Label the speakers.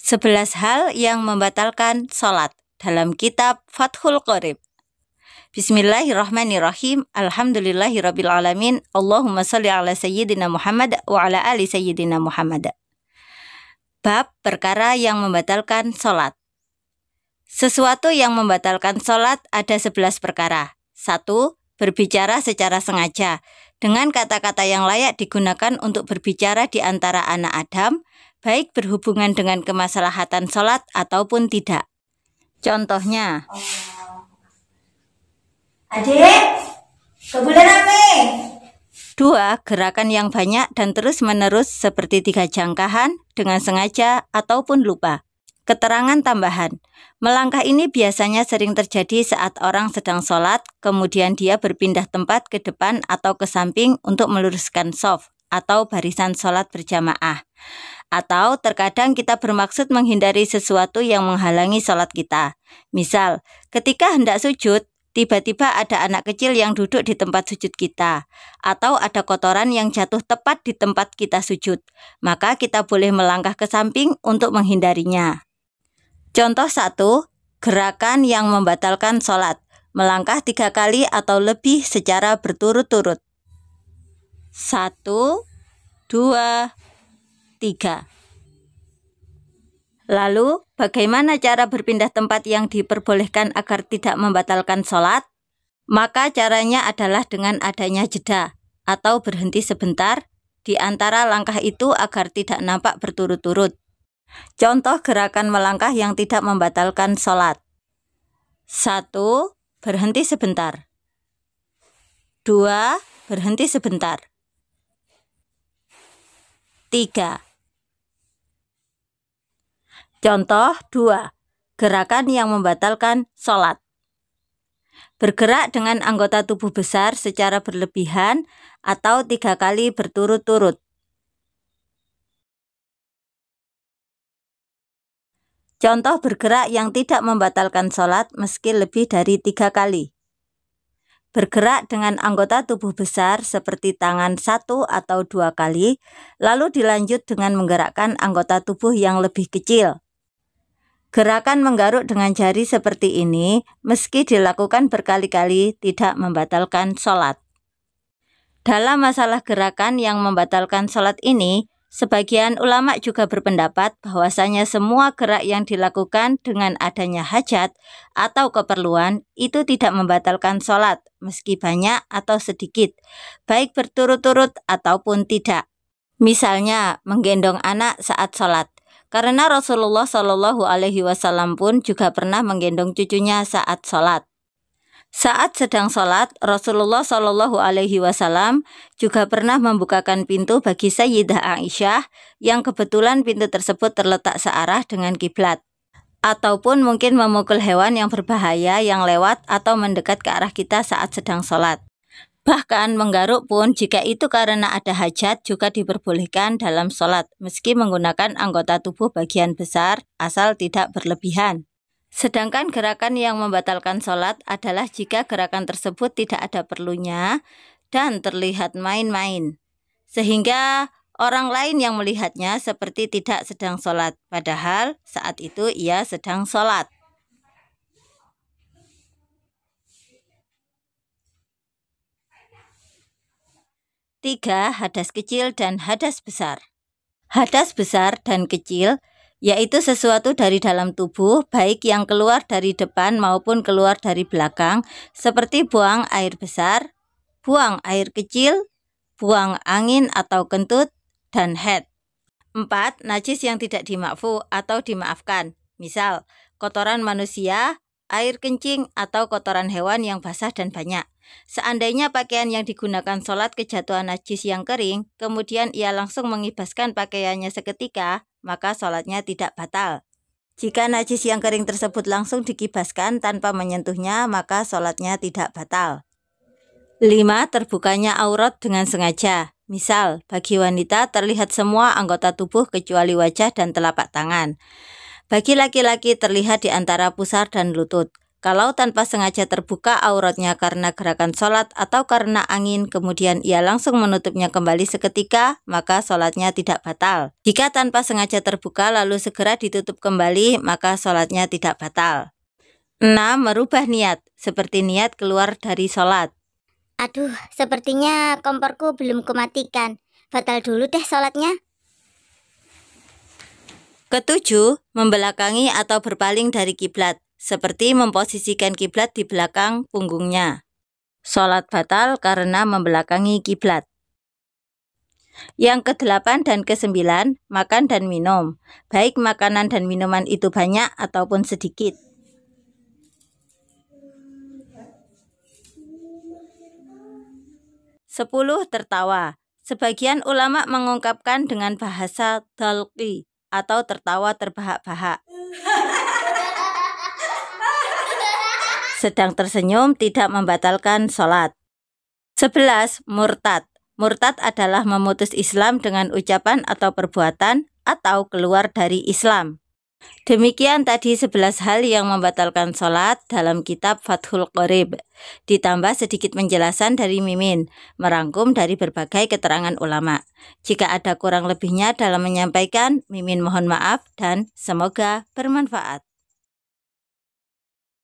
Speaker 1: 11 hal yang membatalkan sholat dalam kitab Fathul Qorib. Bismillahirrahmanirrahim. Alhamdulillahirrabbilalamin. Allahumma salli ala sayyidina Muhammad wa ala ali sayyidina Muhammad. Bab perkara yang membatalkan sholat. Sesuatu yang membatalkan sholat ada 11 perkara. 1. Berbicara secara sengaja dengan kata-kata yang layak digunakan untuk berbicara di antara anak Adam, baik berhubungan dengan kemaslahatan sholat ataupun tidak. Contohnya,
Speaker 2: Adik, ke bulan apa?
Speaker 1: 2. Gerakan yang banyak dan terus-menerus seperti 3 jangkahan dengan sengaja ataupun lupa. Keterangan tambahan, melangkah ini biasanya sering terjadi saat orang sedang sholat, kemudian dia berpindah tempat ke depan atau ke samping untuk meluruskan shaf atau barisan sholat berjamaah. Atau terkadang kita bermaksud menghindari sesuatu yang menghalangi sholat kita. Misal, ketika hendak sujud, tiba-tiba ada anak kecil yang duduk di tempat sujud kita, atau ada kotoran yang jatuh tepat di tempat kita sujud, maka kita boleh melangkah ke samping untuk menghindarinya. Contoh 1, gerakan yang membatalkan sholat, melangkah 3 kali atau lebih secara berturut-turut. 1, 2, 3. Lalu, bagaimana cara berpindah tempat yang diperbolehkan agar tidak membatalkan sholat? Maka caranya adalah dengan adanya jeda atau berhenti sebentar di antara langkah itu agar tidak nampak berturut-turut. Contoh gerakan melangkah yang tidak membatalkan sholat. 1. Berhenti sebentar. 2. Berhenti sebentar. 3. Contoh 2. Gerakan yang membatalkan sholat. Bergerak dengan anggota tubuh besar secara berlebihan atau 3 kali berturut-turut. Contoh bergerak yang tidak membatalkan sholat meski lebih dari 3 kali. Bergerak dengan anggota tubuh besar seperti tangan 1 atau 2 kali, lalu dilanjut dengan menggerakkan anggota tubuh yang lebih kecil. Gerakan menggaruk dengan jari seperti ini, meski dilakukan berkali-kali, tidak membatalkan sholat. Dalam masalah gerakan yang membatalkan sholat ini, sebagian ulama juga berpendapat bahwasanya semua gerak yang dilakukan dengan adanya hajat atau keperluan itu tidak membatalkan sholat, meski banyak atau sedikit, baik berturut-turut ataupun tidak. Misalnya, menggendong anak saat sholat. Karena Rasulullah SAW pun juga pernah menggendong cucunya saat sholat. Saat sedang sholat, Rasulullah SAW juga pernah membukakan pintu bagi Sayyidah Aisyah yang kebetulan pintu tersebut terletak searah dengan kiblat. Ataupun mungkin memukul hewan yang berbahaya yang lewat atau mendekat ke arah kita saat sedang sholat. Bahkan menggaruk pun jika itu karena ada hajat juga diperbolehkan dalam sholat, meski menggunakan anggota tubuh bagian besar asal tidak berlebihan. Sedangkan gerakan yang membatalkan sholat adalah jika gerakan tersebut tidak ada perlunya dan terlihat main-main, sehingga orang lain yang melihatnya seperti tidak sedang sholat, padahal saat itu ia sedang sholat. 3. Hadas kecil dan hadas besar. Hadas besar dan kecil yaitu sesuatu dari dalam tubuh, baik yang keluar dari depan maupun keluar dari belakang, seperti buang air besar, buang air kecil, buang angin atau kentut, dan haid. 4. Najis yang tidak dimakfu atau dimaafkan, misal kotoran manusia, air kencing, atau kotoran hewan yang basah dan banyak. Seandainya pakaian yang digunakan sholat kejatuhan najis yang kering, kemudian ia langsung mengibaskan pakaiannya seketika, maka sholatnya tidak batal. Jika najis yang kering tersebut langsung dikibaskan tanpa menyentuhnya, maka sholatnya tidak batal. 5. Terbukanya aurat dengan sengaja. Misal, bagi wanita terlihat semua anggota tubuh kecuali wajah dan telapak tangan. Bagi laki-laki terlihat di antara pusar dan lutut. Kalau tanpa sengaja terbuka auratnya karena gerakan sholat atau karena angin, kemudian ia langsung menutupnya kembali seketika, maka sholatnya tidak batal. Jika tanpa sengaja terbuka lalu segera ditutup kembali, maka sholatnya tidak batal. 6. Merubah niat, seperti niat keluar dari sholat.
Speaker 3: Aduh, sepertinya komporku belum kumatikan. Batal dulu deh sholatnya.
Speaker 1: 7. Membelakangi atau berpaling dari kiblat, seperti memposisikan kiblat di belakang punggungnya. Sholat batal karena membelakangi kiblat. Yang ke-8 dan ke-9, makan dan minum, baik makanan dan minuman itu banyak ataupun sedikit. 10. Tertawa. Sebagian ulama mengungkapkan dengan bahasa dalqi atau tertawa terbahak-bahak. Sedang tersenyum tidak membatalkan sholat. 11. Murtad. Murtad adalah memutus Islam dengan ucapan atau perbuatan atau keluar dari Islam. Demikian tadi 11 hal yang membatalkan sholat dalam kitab Fathul Qorib. Ditambah sedikit penjelasan dari Mimin, merangkum dari berbagai keterangan ulama. Jika ada kurang lebihnya dalam menyampaikan, Mimin mohon maaf dan semoga bermanfaat.